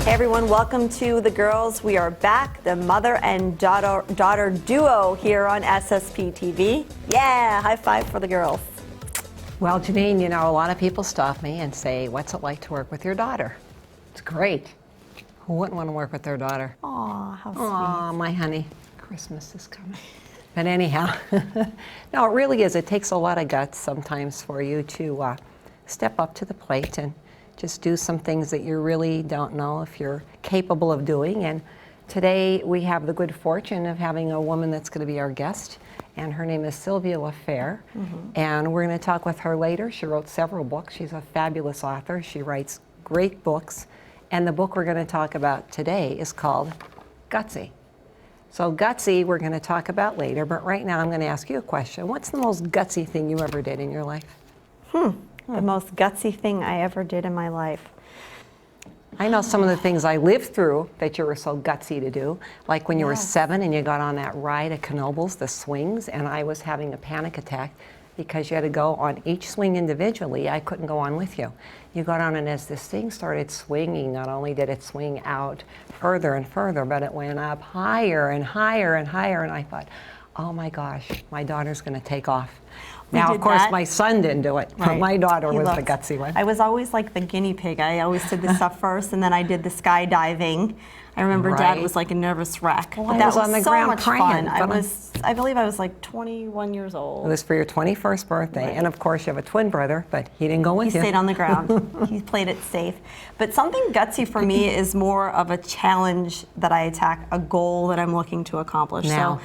Hey everyone, welcome to The Girls. We are back, the mother and daughter duo here on SSP TV. Yeah, high five for the girls. Well, Janine, you know, a lot of people stop me and say, what's it like to work with your daughter? It's great. Who wouldn't want to work with their daughter? Aw, how sweet. Aw, my honey, Christmas is coming. But anyhow, no, it really is. It takes a lot of guts sometimes for you to step up to the plate and just do some things that you really don't know if you're capable of doing. And today we have the good fortune of having a woman that's going to be our guest, and her name is Sylvia Lafair. And we're going to talk with her later. She wrote several books. She's a fabulous author. She writes great books. And the book we're going to talk about today is called Gutsy. So Gutsy we're going to talk about later, but right now I'm going to ask you a question. What's the most gutsy thing you ever did in your life? The most gutsy thing I ever did in my life. I know some of the things I lived through that you were so gutsy to do, like when you were 7 and you got on that ride at Knoebels, the swings, and I was having a panic attack because you had to go on each swing individually. I couldn't go on with you. You got on, and as this thing started swinging, not only did it swing out further and further, but it went up higher and higher and higher, and I thought, oh my gosh, my daughter's going to take off. Now, of course, my son didn't do it, but my daughter was the gutsy one. I was always like the guinea pig. I always did the stuff first, and then I did the skydiving. I remember Dad was like a nervous wreck. Well, but that was on the so ground much praying, fun. I believe I was like 21 years old. It was for your 21st birthday, and of course you have a twin brother, but he didn't go with you. He stayed on the ground. He played it safe. But something gutsy for me is more of a challenge that I attack, a goal that I'm looking to accomplish. Now. So,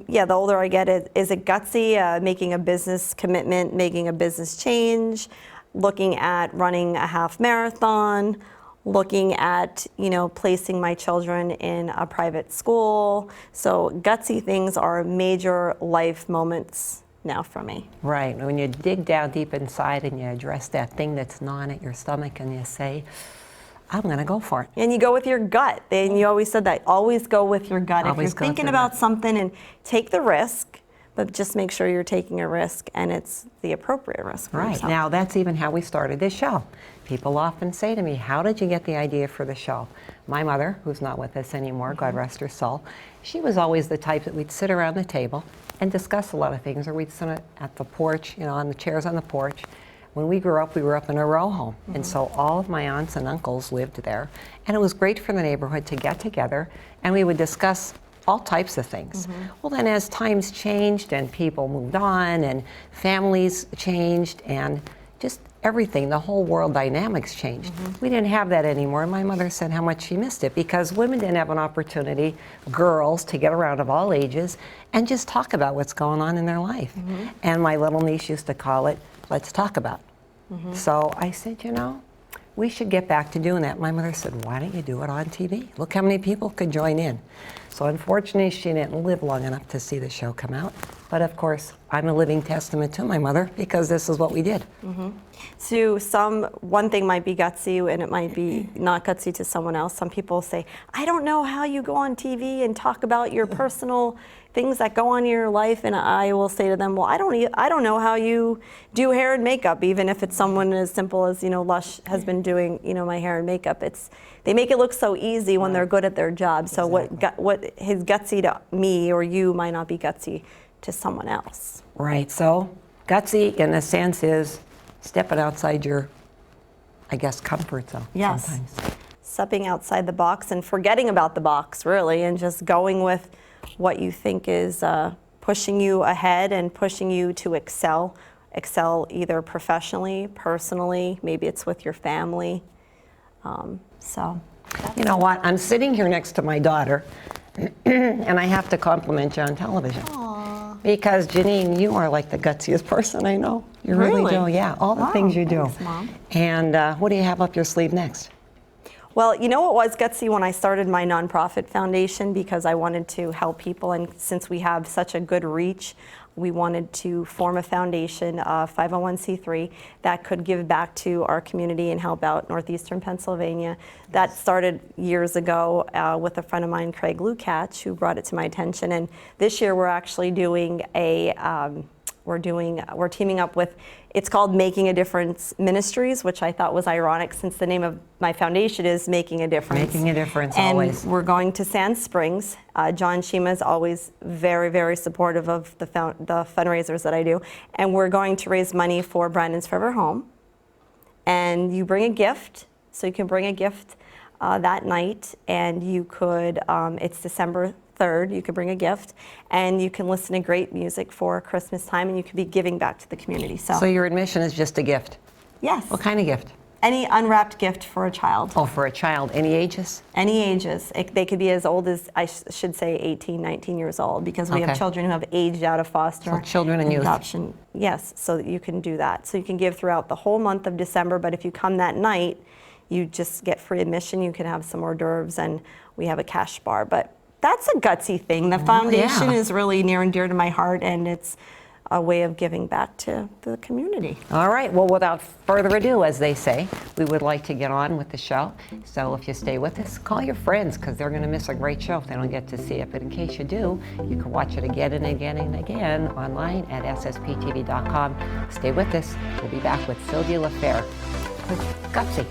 yeah, the older I get, is it gutsy, making a business commitment, making a business change, looking at running a half marathon, looking at, you know, placing my children in a private school. So gutsy things are major life moments now for me. Right. When you dig down deep inside and you address that thing that's gnawing at your stomach and you say, I'm going to go for it. And you go with your gut. And you always said that. Always go with your gut. If you're thinking about something, and take the risk, but just make sure you're taking a risk and it's the appropriate risk for yourself. Now, that's even how we started this show. People often say to me, how did you get the idea for the show? My mother, who's not with us anymore, God rest her soul, she was always the type that we'd sit around the table and discuss a lot of things, or we'd sit at the porch, you know, on the chairs on the porch. When we grew up in a row home, and so all of my aunts and uncles lived there, and it was great for the neighborhood to get together, and we would discuss all types of things. Well, then as times changed and people moved on and families changed and just everything, the whole world dynamics changed. We didn't have that anymore. My mother said how much she missed it because women didn't have an opportunity, girls, to get around of all ages and just talk about what's going on in their life. And my little niece used to call it, let's talk about. So I said, you know, we should get back to doing that. My mother said, why don't you do it on TV? Look how many people could join in. So unfortunately, she didn't live long enough to see the show come out. But of course, I'm a living testament to my mother because this is what we did. So one thing might be gutsy and it might be not gutsy to someone else. Some people say, I don't know how you go on TV and talk about your personal things that go on in your life, and I will say to them, well, I don't know how you do hair and makeup, even if it's someone as simple as, you know, Lush has been doing, you know, my hair and makeup. They make it look so easy when they're good at their job. So what is gutsy to me or you might not be gutsy to someone else. Right. So gutsy in a sense is stepping outside your, I guess, comfort zone. Yes. Sometimes. Stepping outside the box and forgetting about the box, really, and just going with what you think is pushing you ahead and pushing you to excel either professionally, personally, maybe it's with your family. You know what? I'm sitting here next to my daughter, and I have to compliment you on television. Aww. Because Janine, you are like the gutsiest person I know. You really do. Yeah, all the things you do. Thanks, Mom. And what do you have up your sleeve next? Well, you know what was gutsy when I started my nonprofit foundation, because I wanted to help people, and since we have such a good reach, we wanted to form a foundation, 501c3, that could give back to our community and help out northeastern Pennsylvania. That started years ago with a friend of mine, Craig Lukács, who brought it to my attention. And this year we're actually doing a We're teaming up with, it's called Making a Difference Ministries, which I thought was ironic since the name of my foundation is Making a Difference. Making a difference, and always. We're going to Sand Springs. John Shima is always very, very supportive of the fundraisers that I do. And we're going to raise money for Brandon's Forever Home. And you bring a gift, so you can bring a gift that night, and you could, it's December 3rd, you could bring a gift, and you can listen to great music for Christmas time, and you could be giving back to the community. So your admission is just a gift? Yes. What kind of gift? Any unwrapped gift for a child. Oh, for a child. Any ages? Any ages. They could be as old as, I should say, 18, 19 years old, because we have children who have aged out of foster. So children and youth. Adoption. Yes, so you can do that. So you can give throughout the whole month of December, but if you come that night, you just get free admission. You can have some hors d'oeuvres, and we have a cash bar. But that's a gutsy thing. The foundation is really near and dear to my heart, and it's a way of giving back to the community. All right, well, without further ado, as they say, we would like to get on with the show. So if you stay with us, call your friends, because they're going to miss a great show if they don't get to see it. But in case you do, you can watch it again and again and again online at ssptv.com. Stay with us. We'll be back with Sylvia Lafair with Gutsy.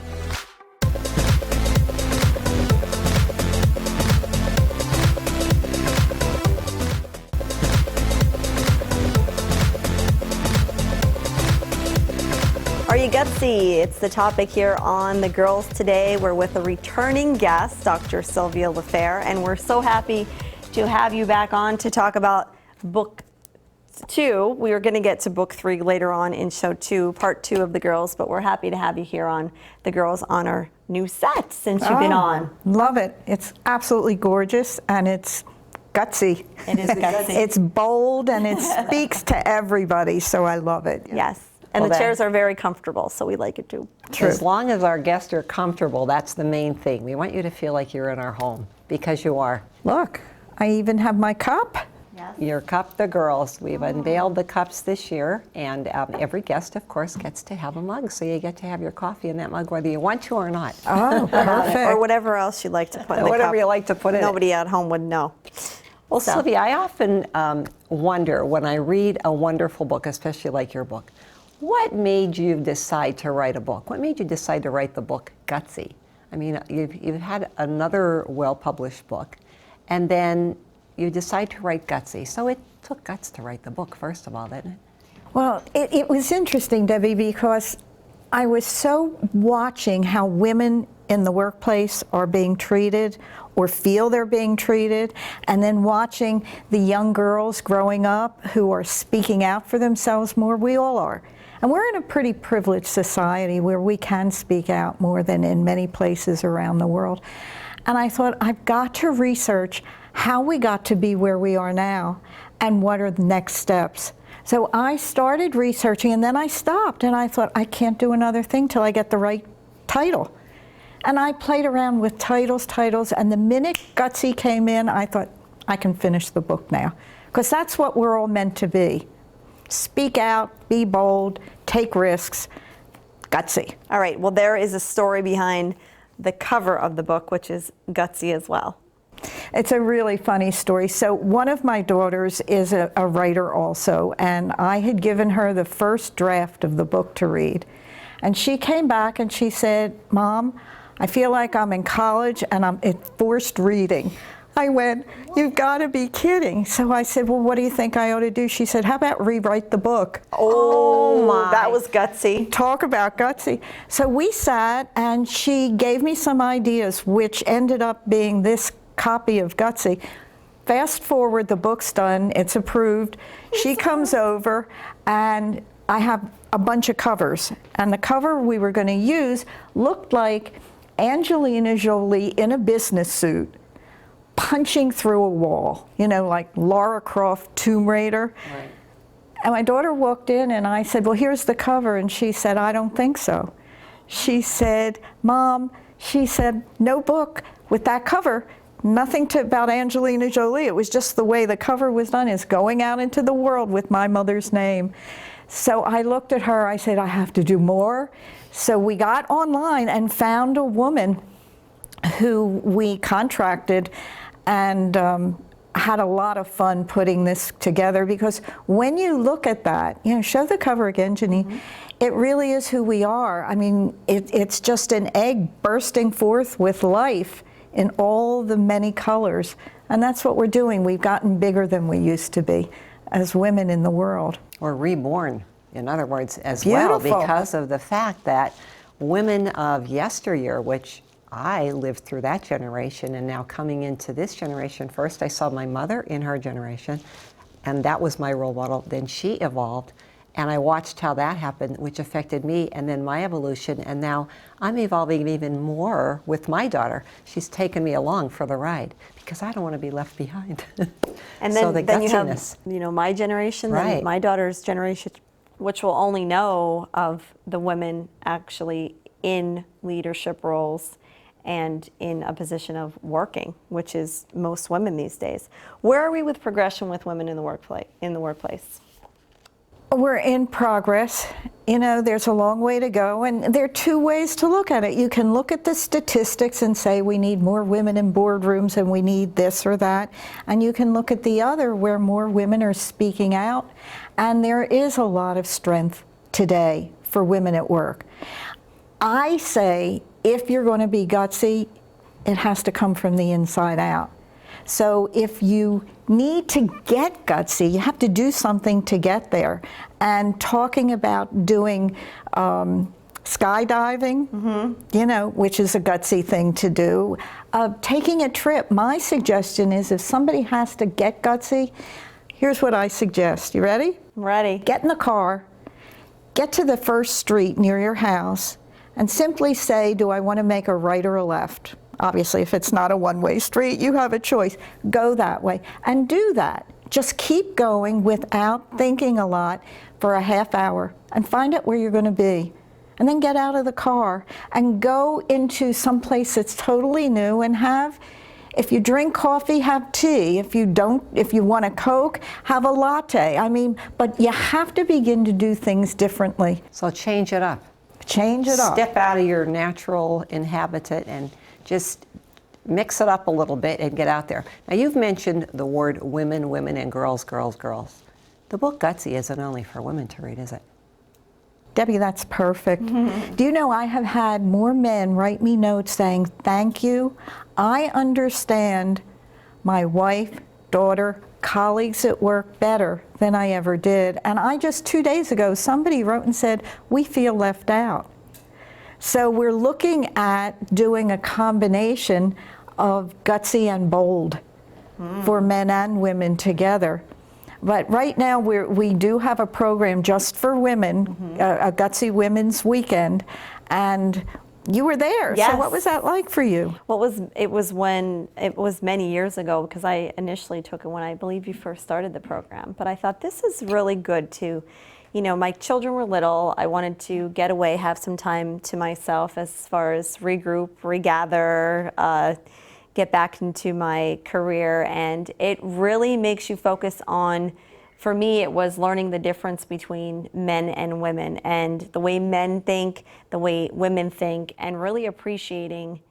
Are you gutsy? It's the topic here on The Girls Today. We're with a returning guest, Dr. Sylvia Lafair, and we're so happy to have you back on to talk about book 2. We are going to get to book 3 later on in show 2, part 2 of The Girls, but we're happy to have you here on The Girls on our new set since you've been on. Love it. It's absolutely gorgeous, and it's gutsy. It is gutsy. It's bold, and it speaks to everybody, so I love it. Yes. And the chairs are very comfortable, so we like it too. True. As long as our guests are comfortable, that's the main thing. We want you to feel like you're in our home, because you are. Look, I even have my cup. Yes. Your cup, The Girls. We've unveiled the cups this year, and every guest, of course, gets to have a mug, so you get to have your coffee in that mug whether you want to or not. Oh, perfect. Or whatever else you'd like to put in the cup. Whatever you like to put in it. Nobody at home would know. Well, Sylvia, I often wonder when I read a wonderful book, especially like your book, what made you decide to write a book? What made you decide to write the book Gutsy? I mean, you've had another well-published book, and then you decide to write Gutsy. So it took guts to write the book, first of all, didn't it? Well, it was interesting, Debbie, because I was so watching how women in the workplace are being treated or feel they're being treated, and then watching the young girls growing up who are speaking out for themselves more. We all are. And we're in a pretty privileged society where we can speak out more than in many places around the world. And I thought, I've got to research how we got to be where we are now and what are the next steps. So I started researching, and then I stopped, and I thought, I can't do another thing till I get the right title. And I played around with titles, and the minute Gutsy came in, I thought, I can finish the book now. Because that's what we're all meant to be. Speak out, be bold, take risks, gutsy. All right, well, there is a story behind the cover of the book, which is gutsy as well. It's a really funny story. So one of my daughters is a writer also, and I had given her the first draft of the book to read. And she came back and she said, Mom, I feel like I'm in college and I'm forced reading. I went, you've got to be kidding. So I said, well, what do you think I ought to do? She said, how about rewrite the book? Oh my. That was gutsy. Talk about gutsy. So we sat, and she gave me some ideas, which ended up being this copy of Gutsy. Fast forward, the book's done, it's approved. She comes over, and I have a bunch of covers. And the cover we were going to use looked like Angelina Jolie in a business suit, punching through a wall, you know, like Lara Croft, Tomb Raider. Right. And my daughter walked in, and I said, well, here's the cover. And she said, I don't think so. She said, Mom, she said, no book with that cover, nothing about Angelina Jolie. It was just the way the cover was done, is going out into the world with my mother's name. So I looked at her, I said, I have to do more. So we got online and found a woman who we contracted, and had a lot of fun putting this together, because when you look at that, you know, show the cover again, Janine. It really is who we are. I mean, it's just an egg bursting forth with life in all the many colors. And that's what we're doing. We've gotten bigger than we used to be as women in the world. Or reborn, in other words, as Beautiful. well, because of the fact that women of yesteryear, which I lived through that generation, and now coming into this generation, first I saw my mother in her generation, and that was my role model. Then she evolved, and I watched how that happened, which affected me, and then my evolution, and now I'm evolving even more with my daughter. She's taken me along for the ride, because I don't want to be left behind. And then, so the then you have, gutsiness. you know, my generation, Right. then my daughter's generation, which will only know of the women actually in leadership roles and in a position of working, which is most women these days. Where are we with progression with women in the workplace? We're in progress. You know, there's a long way to go, and there are two ways to look at it. You can look at the statistics and say we need more women in boardrooms and we need this or that, and you can look at the other where more women are speaking out, and there is a lot of strength today for women at work. I say if you're going to be gutsy, it has to come from the inside out. So if you need to get gutsy, you have to do something to get there. And talking about doing skydiving, you know, which is a gutsy thing to do. Taking a trip, my suggestion is if somebody has to get gutsy, here's what I suggest. You ready? I'm ready. Get in the car, get to the first street near your house, and simply say, do I want to make a right or a left? Obviously, if it's not a one-way street, you have a choice. Go that way and do that. Just keep going without thinking a lot for a half hour and find out where you're going to be. And then get out of the car and go into some place that's totally new and have, if you drink coffee, have tea. If you want a Coke, have a latte. I mean, but you have to begin to do things differently. So change it up. Change it up. Step out of your natural inhabitant and just mix it up a little bit and get out there. Now, you've mentioned the word women, women, and girls, girls, girls. The book Gutsy isn't only for women to read, is it? Debbie, that's perfect. Do you know I have had more men write me notes saying, thank you. I understand my wife, daughter, colleagues at work better than I ever did. And I just 2 days ago, somebody wrote and said, we feel left out. So we're looking at doing a combination of gutsy and bold for men and women together. But right now we do have a program just for women, a Gutsy Women's Weekend, and you were there. Yes. So what was that like for you? It was many years ago, because I initially took it when I believe you first started the program. But I thought this is really good to, you know, my children were little. I wanted to get away, have some time to myself as far as regroup, regather, get back into my career. And it really makes you focus on, for me, it was learning the difference between men and women and the way men think, the way women think, and really appreciating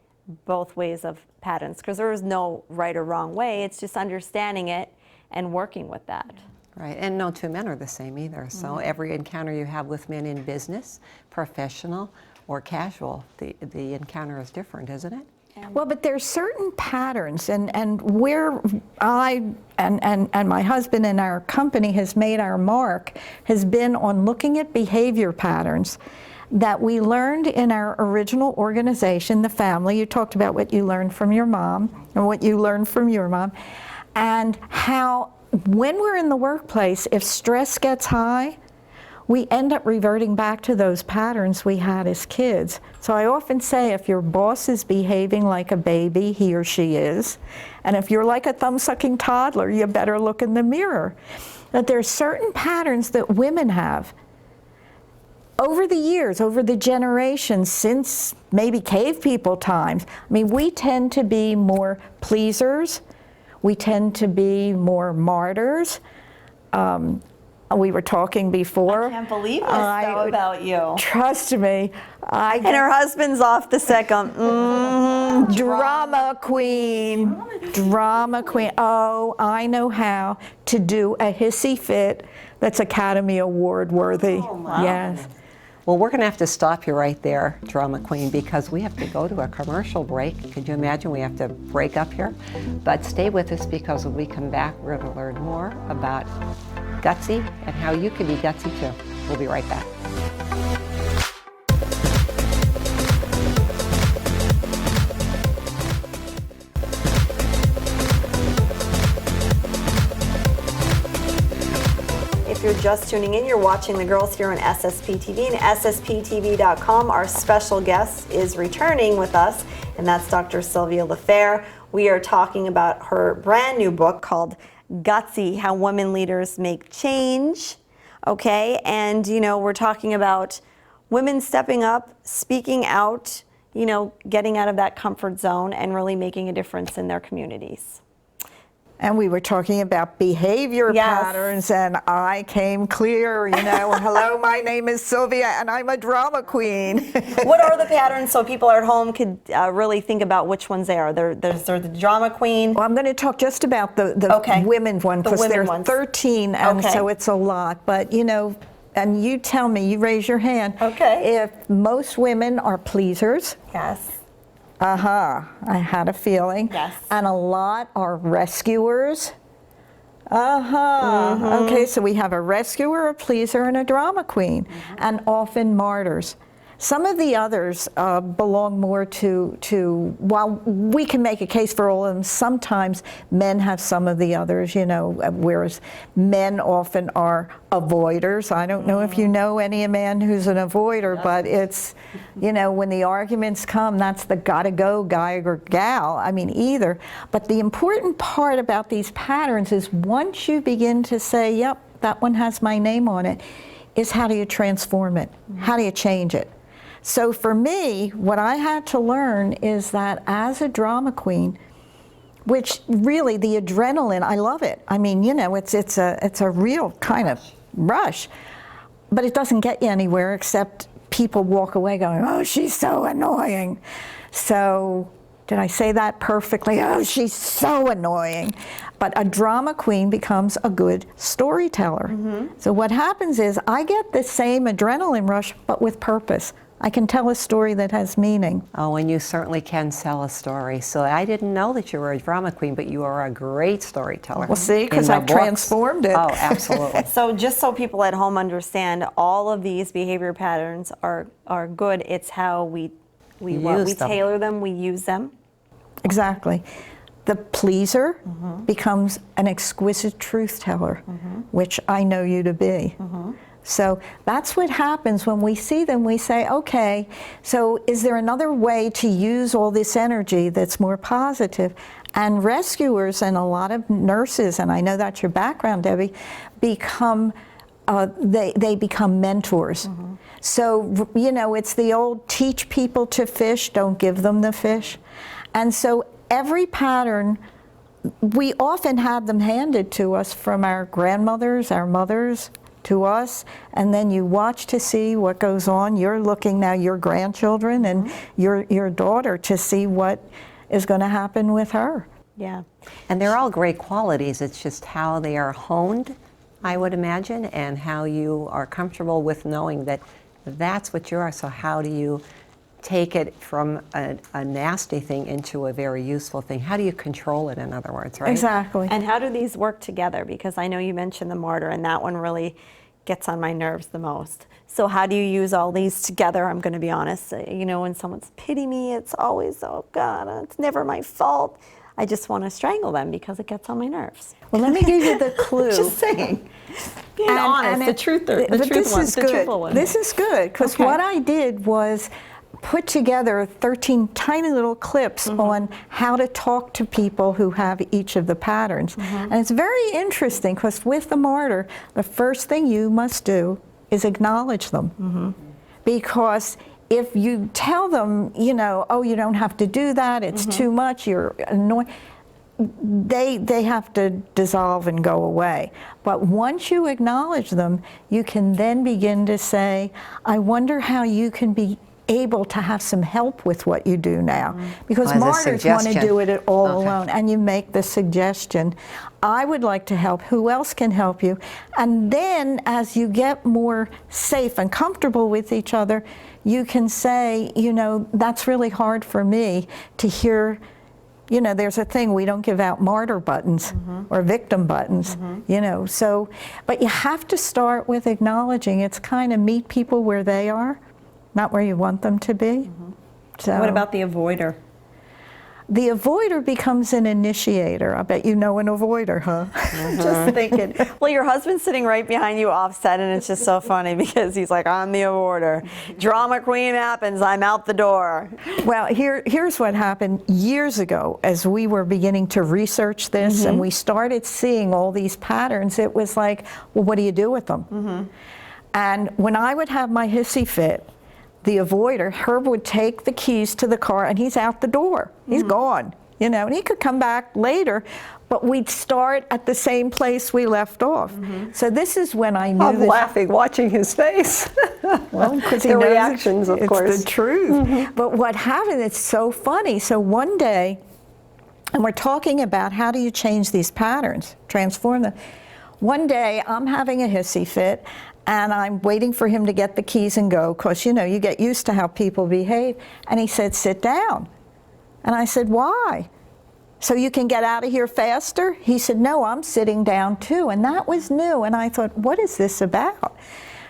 both ways of patterns. Because there is no right or wrong way. It's just understanding it and working with that. Right, and no two men are the same either. So every encounter you have with men in business, professional or casual, the encounter is different, isn't it? Well, but there's certain patterns, and where I and my husband and our company has made our mark has been on looking at behavior patterns that we learned in our original organization, the family. You talked about what you learned from your mom and what you learned from your mom, and how when we're in the workplace, if stress gets high, we end up reverting back to those patterns we had as kids. So I often say if your boss is behaving like a baby, he or she is, and if you're like a thumb-sucking toddler, you better look in the mirror. That there are certain patterns that women have. Over the years, over the generations, since maybe cave people times, I mean, we tend to be more pleasers. We tend to be more martyrs. We were talking before. I can't believe this though about you. Trust me. And her husband's off the second. Drama queen. Drama queen. Oh, I know how to do a hissy fit that's Academy Award worthy. Wow. Yes. Well, we're going to have to stop you right there, Drama Queen, because we have to go to a commercial break. Could you imagine? We have to break up here. But stay with us, because when we come back, we're going to learn more about Gutsy and how you can be gutsy too. We'll be right back. If you're just tuning in, you're watching the girls here on SSP TV and SSPTV.com. Our special guest is returning with us, and that's Dr. Sylvia Lafair. We are talking about her brand new book called Gutsy, How Women Leaders Make Change. Okay, and we're talking about women stepping up, speaking out, getting out of that comfort zone and really making a difference in their communities. And we were talking about behavior patterns, and I came clear, hello, my name is Sylvia, and I'm a drama queen. What are the patterns so people at home could really think about which ones they are? There's the drama queen. Well, I'm going to talk just about the women one, because there are 13, and so it's a lot. But, and you tell me, you raise your hand. Okay. If most women are pleasers. Yes. I had a feeling. Yes. And a lot are rescuers. Okay, so we have a rescuer, a pleaser, and a drama queen, and often martyrs. Some of the others belong more to, while we can make a case for all of them, sometimes men have some of the others, whereas men often are avoiders. I don't know if you know any man who's an avoider, but it's, when the arguments come, that's the gotta go guy or gal, either. But the important part about these patterns is once you begin to say, yep, that one has my name on it, is how do you transform it? How do you change it? So for me, what I had to learn is that as a drama queen, which really the adrenaline, I love it. It's a real kind of rush, but it doesn't get you anywhere except people walk away going, oh, she's so annoying. So did I say that perfectly? Oh, she's so annoying. But a drama queen becomes a good storyteller. So what happens is I get the same adrenaline rush, but with purpose. I can tell a story that has meaning. Oh, and you certainly can sell a story. So I didn't know that you were a drama queen, but you are a great storyteller. Well, see, because I've transformed it. Oh, absolutely. So just so people at home understand, all of these behavior patterns are good. It's how we tailor them, we use them. Exactly. The pleaser becomes an exquisite truth teller, which I know you to be. So that's what happens when we see them. We say, okay, so is there another way to use all this energy that's more positive? And rescuers and a lot of nurses, and I know that's your background, Debbie, become they become mentors. So, it's the old teach people to fish, don't give them the fish. And so every pattern, we often had them handed to us from our grandmothers, our mothers, to us, and then you watch to see what goes on. You're looking now, your grandchildren and your daughter, to see what is going to happen with her. Yeah. And they're all great qualities. It's just how they are honed, I would imagine, and how you are comfortable with knowing that that's what you are. So how do you take it from a nasty thing into a very useful thing? How do you control it, in other words, right? Exactly. And how do these work together? Because I know you mentioned the martyr, and that one really gets on my nerves the most. So how do you use all these together? I'm going to be honest. When someone's pity me, it's always, oh God, it's never my fault. I just want to strangle them because it gets on my nerves. Well, let me give you the clue. Just saying. Being honest, the truthful one. This is good, because what I did was put together 13 tiny little clips on how to talk to people who have each of the patterns. And it's very interesting, because with the martyr, the first thing you must do is acknowledge them. Because if you tell them, oh, you don't have to do that, it's too much, you're annoying, they have to dissolve and go away. But once you acknowledge them, you can then begin to say, I wonder how you can be able to have some help with what you do now. Because As a martyrs want to suggestion. do it all Okay. alone, and you make the suggestion, I would like to help, who else can help you? And then as you get more safe and comfortable with each other, you can say, you know, that's really hard for me to hear. You know, there's a thing, we don't give out martyr buttons or victim buttons, you know, so, but you have to start with acknowledging it's kind of meet people where they are, not where you want them to be. So What about the avoider? the avoider becomes an initiator. I bet you know an avoider, huh? Just thinking. Well, your husband's sitting right behind you offset, and it's just so funny because he's like, I'm the avoider. Drama queen happens, I'm out the door. Well, here's what happened years ago as we were beginning to research this and we started seeing all these patterns. It was like, well, what do you do with them? And when I would have my hissy fit, the avoider, Herb would take the keys to the car and he's out the door. He's gone, you know, and he could come back later, but we'd start at the same place we left off. So this is when I knew I'm that. laughing, watching his face. Well, because The reactions, of course. It's the truth. But what happened, it's so funny. So one day, and we're talking about how do you change these patterns, transform them. One day, I'm having a hissy fit, and I'm waiting for him to get the keys and go, because, you know, you get used to how people behave. And he said, sit down. And I said, why? So you can get out of here faster? He said, no, I'm sitting down too. And that was new. And I thought, what is this about?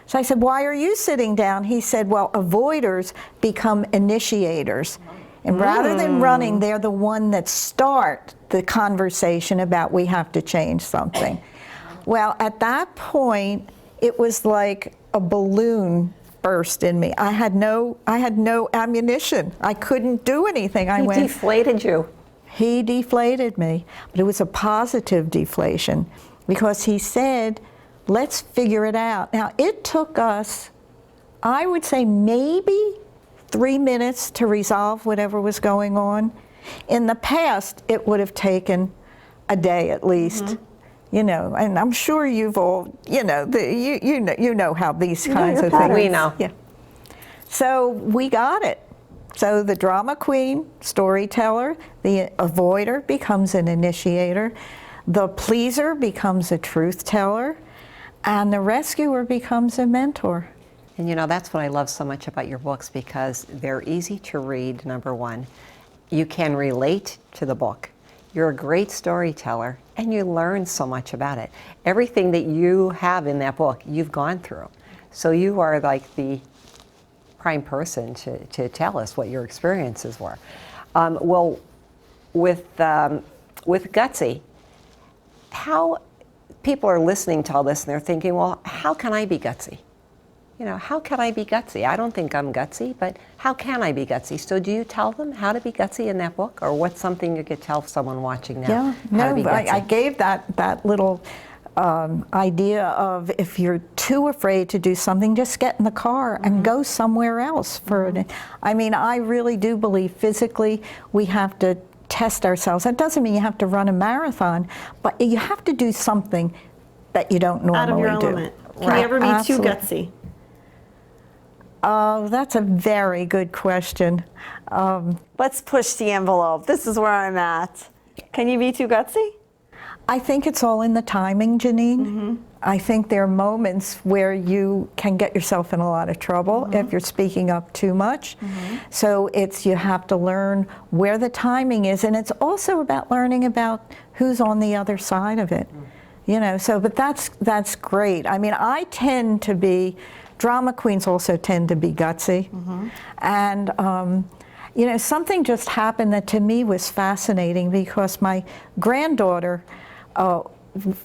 So I said, why are you sitting down? He said, well, avoiders become initiators. And rather than running, they're the one that start the conversation about we have to change something. Well, at that point, it was like a balloon burst in me. I had no ammunition. I couldn't do anything. He deflated you. He deflated me, but it was a positive deflation because he said, let's figure it out. Now, it took us, I would say, maybe 3 minutes to resolve whatever was going on. In the past, it would have taken a day at least. You know, and I'm sure you've all, you know, you know how these kinds of things. We know. Yeah. So we got it. So the drama queen, storyteller, the avoider becomes an initiator, the pleaser becomes a truth teller, and the rescuer becomes a mentor. And you know, that's what I love so much about your books, because they're easy to read, number one. You can relate to the book. You're a great storyteller, and you learn so much about it. Everything that you have in that book, you've gone through. So you are like the prime person to tell us what your experiences were. Well, with Gutsy, how people are listening to all this and they're thinking, well, how can I be Gutsy? You know, how can I be Gutsy? I don't think I'm Gutsy, but how can I be Gutsy? So do you tell them how to be Gutsy in that book? Or what's something you could tell someone watching now? Yeah, how to be no, Gutsy? I gave that little idea of if you're too afraid to do something, just get in the car and go somewhere else. I mean, I really do believe physically we have to test ourselves. That doesn't mean you have to run a marathon, but you have to do something that you don't normally Out of your do. element. Can you ever be Absolutely. too gutsy? Oh, that's a very good question. Let's push the envelope. This is where I'm at. Can you be too gutsy? I think it's all in the timing, Janine. I think there are moments where you can get yourself in a lot of trouble if you're speaking up too much. So you have to learn where the timing is, and it's also about learning about who's on the other side of it. You know, so but that's great. I mean, I tend to be, drama queens also tend to be gutsy, and you know, something just happened that to me was fascinating because my granddaughter, a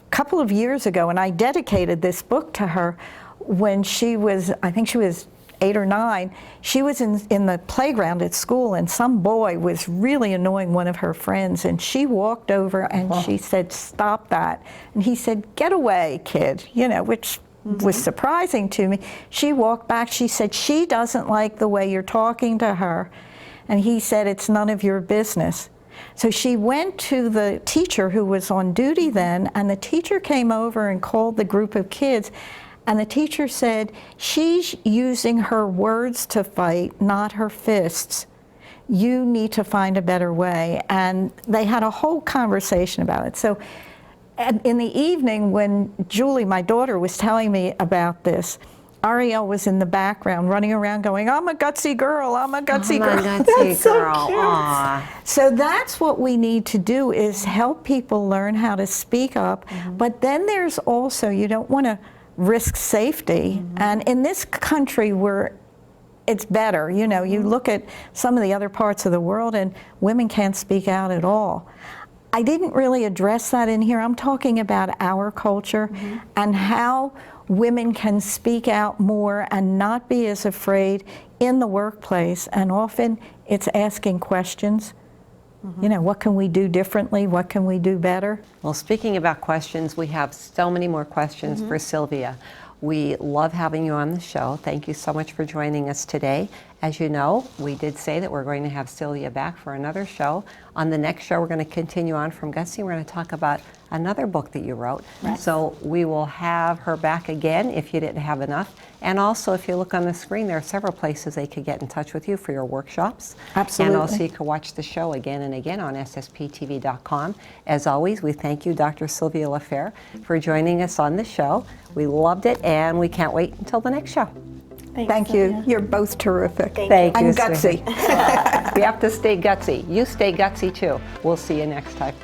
couple of years ago, and I dedicated this book to her when she was, I think she was 8 or 9, she was in the playground at school, and some boy was really annoying one of her friends, and she walked over and she said, stop that. And he said, get away, kid, you know, which was surprising to me. She walked back, she said, she doesn't like the way you're talking to her. And he said, it's none of your business. So she went to the teacher who was on duty then, and the teacher came over and called the group of kids, And the teacher said, she's using her words to fight, not her fists. You need to find a better way. And they had a whole conversation about it. So in the evening, when Julie, my daughter, was telling me about this, Ariel was in the background running around going, I'm a gutsy girl, I'm a gutsy girl. I'm a gutsy girl. So cute. Aw. So that's what we need to do, is help people learn how to speak up. But then there's also, you don't want to risk safety. And in this country where it's better, you know, you look at some of the other parts of the world and women can't speak out at all. I didn't really address that in here. I'm talking about our culture and how women can speak out more and not be as afraid in the workplace. And often it's asking questions. You know, what can we do differently? What can we do better? Well, speaking about questions, we have so many more questions for Sylvia. We love having you on the show. Thank you so much for joining us today. As you know, we did say that we're going to have Sylvia back for another show. On the next show, we're going to continue on from Gutsy. We're going to talk about another book that you wrote. Right. So we will have her back again if you didn't have enough. And also, if you look on the screen, there are several places they could get in touch with you for your workshops. Absolutely. And also, you can watch the show again and again on ssptv.com. As always, we thank you, Dr. Sylvia Lafair, for joining us on the show. We loved it, and we can't wait until the next show. Thank you. You're both terrific. Thank you. And gutsy. We have to stay gutsy. You stay gutsy, too. We'll see you next time.